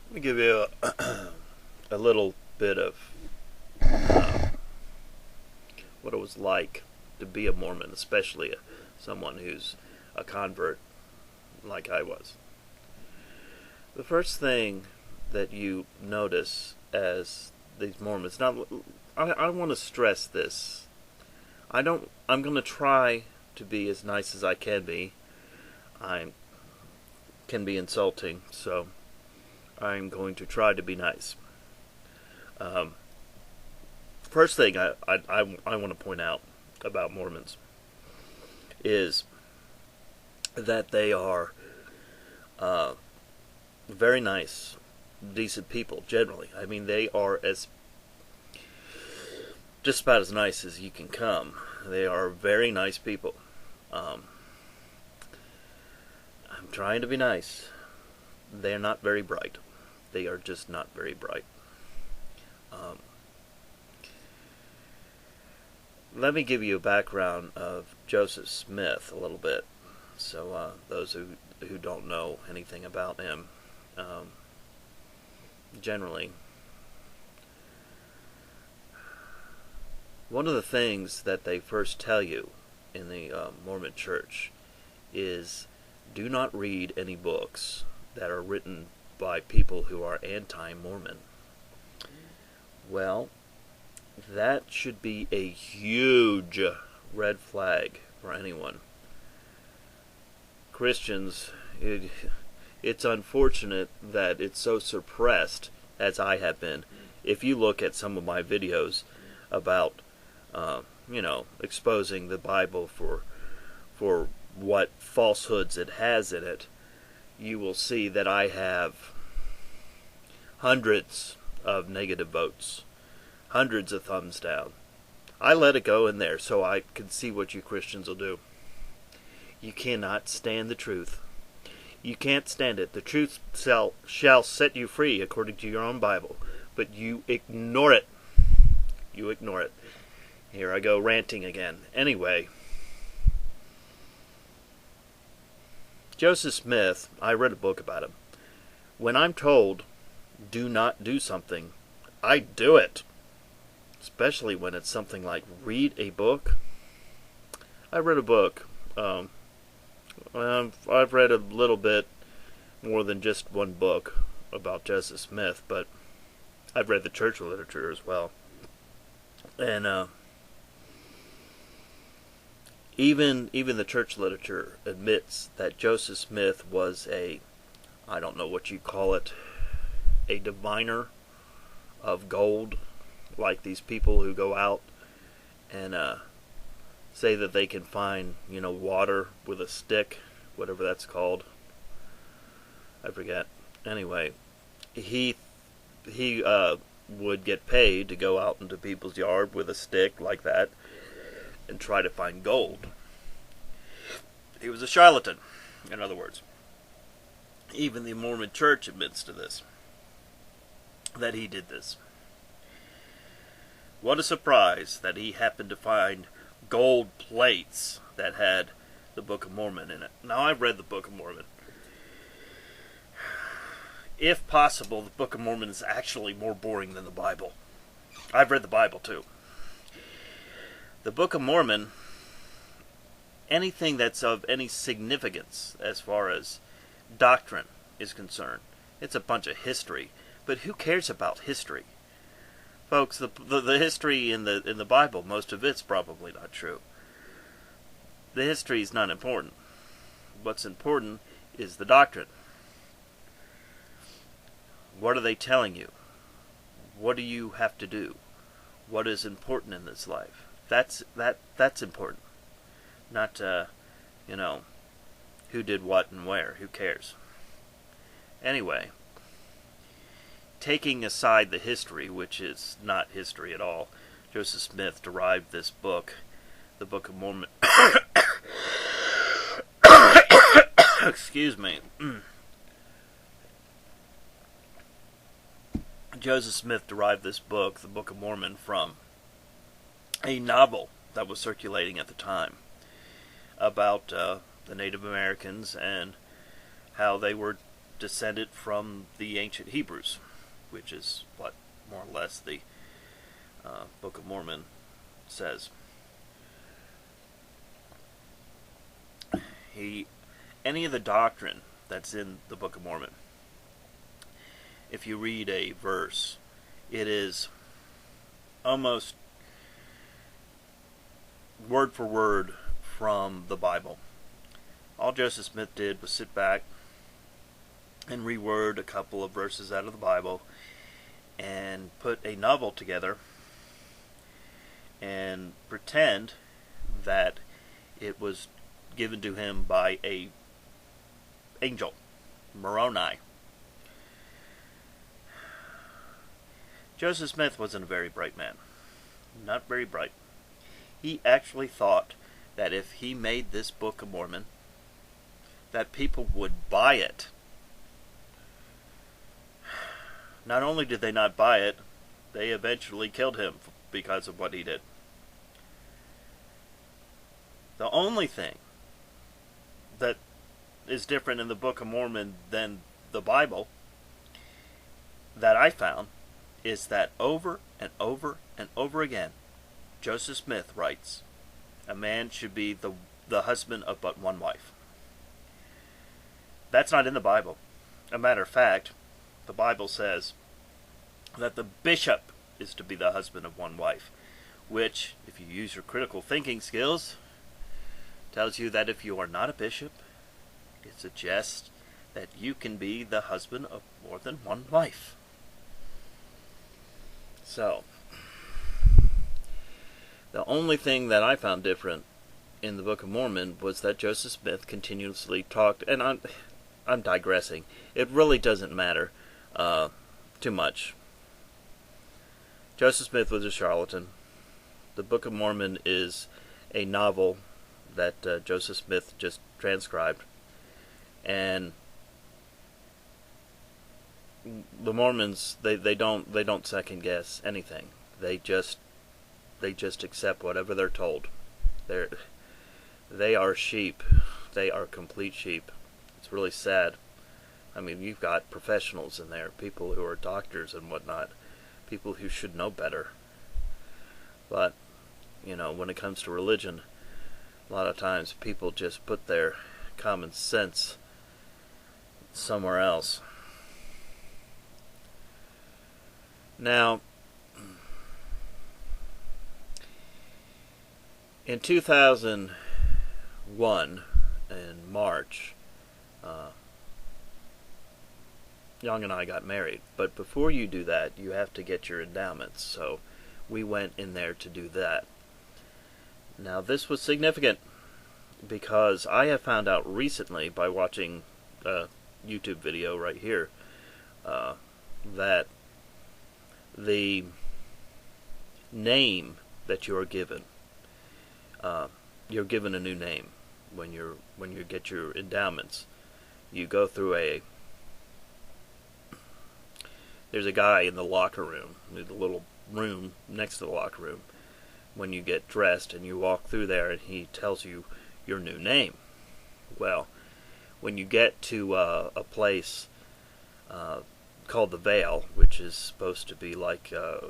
Let me give you a little bit of what it was like to be a Mormon, especially someone who's a convert like I was. The first thing that you notice as these Mormons, now I want to stress this. I'm going to try to be as nice as I can be. I can be insulting, so I'm going to try to be nice. First thing I want to point out about Mormons is that they are very nice, decent people generally. I mean, they are as just about as nice as you can come. They are very nice people. I'm trying to be nice. They're not very bright. They are just not very bright. Um, Let me give you a background of Joseph Smith a little bit, so those who don't know anything about him, generally, one of the things that they first tell you in the Mormon Church is do not read any books that are written by people who are anti-Mormon. Well, that should be a huge red flag for anyone. Christians, it's unfortunate that it's so suppressed as I have been. If you look at some of my videos about, exposing the Bible for what falsehoods it has in it, you will see that I have hundreds of negative votes. Hundreds of thumbs down. I let it go in there so I can see what you Christians will do. You cannot stand the truth. You can't stand it. The truth shall set you free according to your own Bible. But you ignore it. You ignore it. Here I go ranting again. Anyway, Joseph Smith, I read a book about him. When I'm told, do not do something, I do it. Especially when it's something like read a book. I read a book. I've read a little bit more than just one book about Joseph Smith, but I've read the church literature as well. And even the church literature admits that Joseph Smith was I don't know what you call it, a diviner of gold. Like these people who go out and say that they can find, water with a stick, whatever that's called. I forget. Anyway, he would get paid to go out into people's yard with a stick like that and try to find gold. He was a charlatan, in other words. Even the Mormon Church admits to this, that he did this. What a surprise that he happened to find gold plates that had the Book of Mormon in it. Now, I've read the Book of Mormon. If possible, the Book of Mormon is actually more boring than the Bible. I've read the Bible, too. The Book of Mormon, anything that's of any significance as far as doctrine is concerned, it's a bunch of history. But who cares about history? Folks, the history in the Bible, most of it's probably not true. The history is not important. What's important is the doctrine. What are they telling you? What do you have to do? What is important in this life? That's important. Not who did what and where. Who cares? Anyway, taking aside the history, which is not history at all, Joseph Smith derived this book, the Book of Mormon. Excuse me. Joseph Smith derived this book, the Book of Mormon, from a novel that was circulating at the time about the Native Americans and how they were descended from the ancient Hebrews, which is what more or less the Book of Mormon says. Any of the doctrine that's in the Book of Mormon, if you read a verse, it is almost word for word from the Bible. All Joseph Smith did was sit back and reword a couple of verses out of the Bible and put a novel together and pretend that it was given to him by a angel, Moroni. Joseph Smith wasn't a very bright man. Not very bright. He actually thought that if he made this Book of Mormon, that people would buy it. Not only did they not buy it, they eventually killed him because of what he did. The only thing that is different in the Book of Mormon than the Bible that I found is that over and over and over again, Joseph Smith writes, a man should be the husband of but one wife. That's not in the Bible. A matter of fact, the Bible says that the bishop is to be the husband of one wife, which, if you use your critical thinking skills, tells you that if you are not a bishop, it suggests that you can be the husband of more than one wife. So, the only thing that I found different in the Book of Mormon was that Joseph Smith continuously talked, and I'm digressing. It really doesn't matter too much. Joseph Smith was a charlatan. The Book of Mormon is a novel that Joseph Smith just transcribed, and the Mormons they don't second guess anything. They just accept whatever they're told. They are sheep. They are complete sheep. It's really sad. I mean, you've got professionals in there, people who are doctors and whatnot, people who should know better. But, when it comes to religion, a lot of times people just put their common sense somewhere else. Now, in 2001, in March, Young and I got married. But before you do that, you have to get your endowments. So we went in there to do that. Now, this was significant because I have found out recently by watching a YouTube video right here that the name that you are given, you're given a new name when you get your endowments. You go through there's a guy in the locker room, the little room next to the locker room, when you get dressed, and you walk through there and he tells you your new name. Well, when you get to a place called the Veil, which is supposed to be like a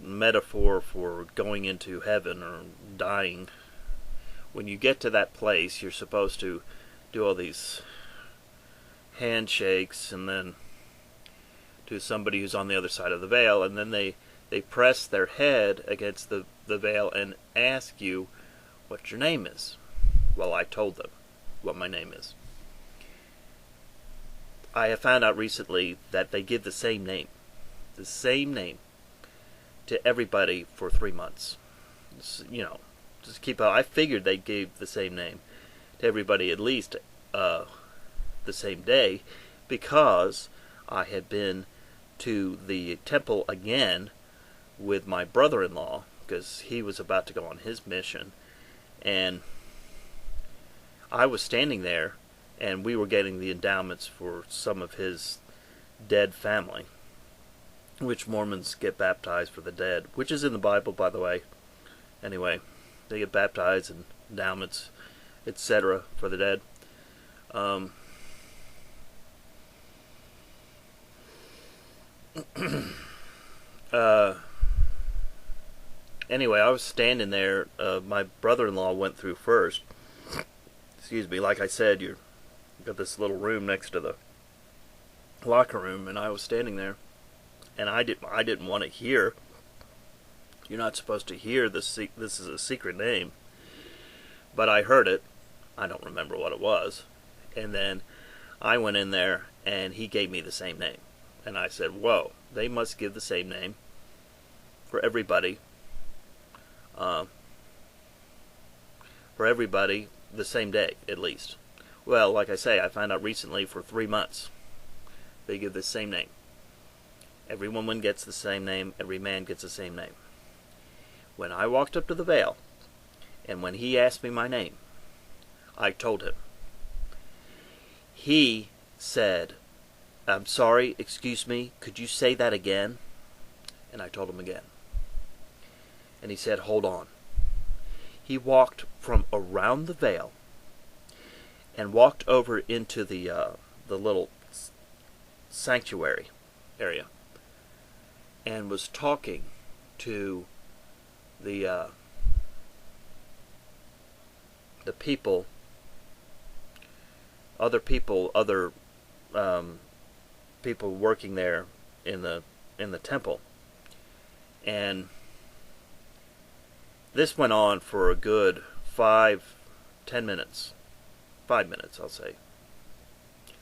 metaphor for going into heaven or dying, when you get to that place, you're supposed to do all these handshakes and then to somebody who's on the other side of the veil, and then they press their head against the veil and ask you what your name is. Well, I told them what my name is. I have found out recently that they give the same name to everybody for 3 months. Just keep out. I figured they gave the same name to everybody at least the same day, because I had been to the temple again with my brother-in-law, because he was about to go on his mission, and I was standing there, and we were getting the endowments for some of his dead family, which Mormons get baptized for the dead, which is in the Bible, by the way. Anyway, they get baptized, and endowments, etc. for the dead. Um, anyway, I was standing there. My brother-in-law went through first. Excuse me. Like I said, you've got this little room next to the locker room, and I was standing there, and I didn't want to hear. You're not supposed to hear this. This is a secret name, but I heard it. I don't remember what it was, and then I went in there, and he gave me the same name, and I said, "Whoa, they must give the same name for everybody." For everybody the same day, at least. Well, like I say, I found out recently for 3 months they give the same name. Every woman gets the same name. Every man gets the same name. When I walked up to the veil, and when he asked me my name, I told him. He said, "I'm sorry, excuse me, could you say that again?" And I told him again. And he said, "Hold on." He walked from around the veil and walked over into the little sanctuary area and was talking to the people, other people working there in the temple, and this went on for a good 5-10 minutes. 5 minutes, I'll say.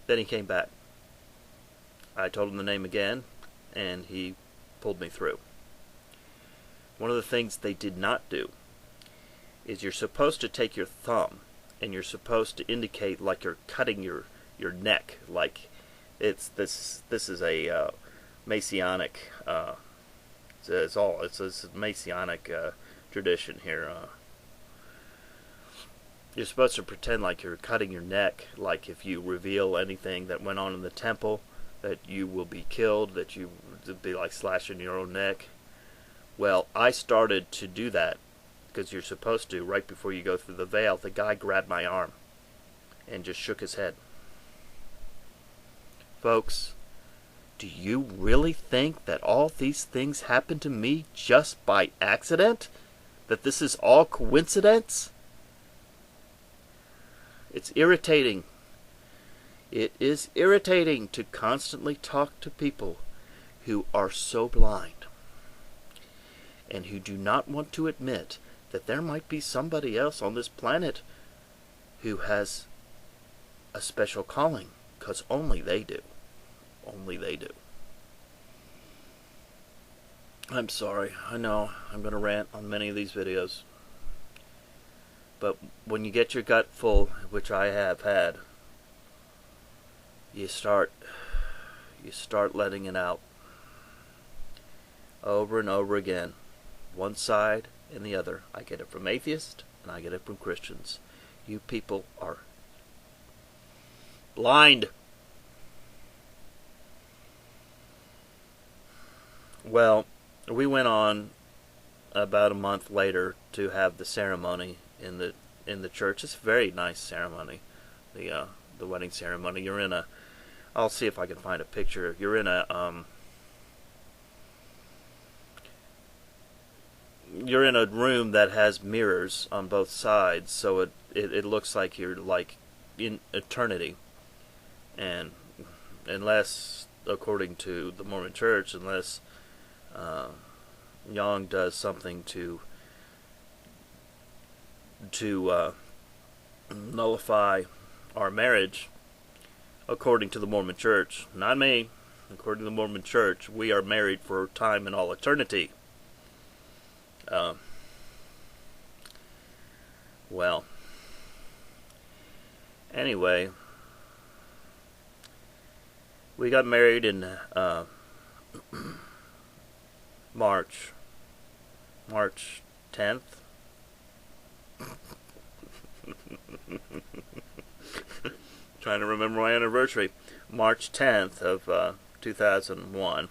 Then he came back. I told him the name again, and he pulled me through. One of the things they did not do is you're supposed to take your thumb, and you're supposed to indicate like you're cutting your neck, like it's this is a Messianic. It's a Messianic tradition here. You're supposed to pretend like you're cutting your neck, like if you reveal anything that went on in the temple, that you will be killed, that you would be like slashing your own neck. Well, I started to do that, because you're supposed to, right before you go through the veil. The guy grabbed my arm and just shook his head. Folks, do you really think that all these things happened to me just by accident? That this is all coincidence? It's irritating. It is irritating to constantly talk to people who are so blind and who do not want to admit that there might be somebody else on this planet who has a special calling, because only they do. Only they do. I'm sorry. I know I'm going to rant on many of these videos. But when you get your gut full, which I have had, you start letting it out over and over again. One side and the other. I get it from atheists and I get it from Christians. You people are blind. Well, we went on about a month later to have the ceremony in the church. It's a very nice ceremony, the wedding ceremony. You're in a, I'll see if I can find a picture. You're in a room that has mirrors on both sides, so it looks like you're like in eternity. And unless, according to the Mormon Church, unless Young does something to nullify our marriage, according to the Mormon Church, not me, according to the Mormon Church, we are married for time and all eternity. Well, anyway, we got married in March 10th. Trying to remember my anniversary. March 10th of 2001.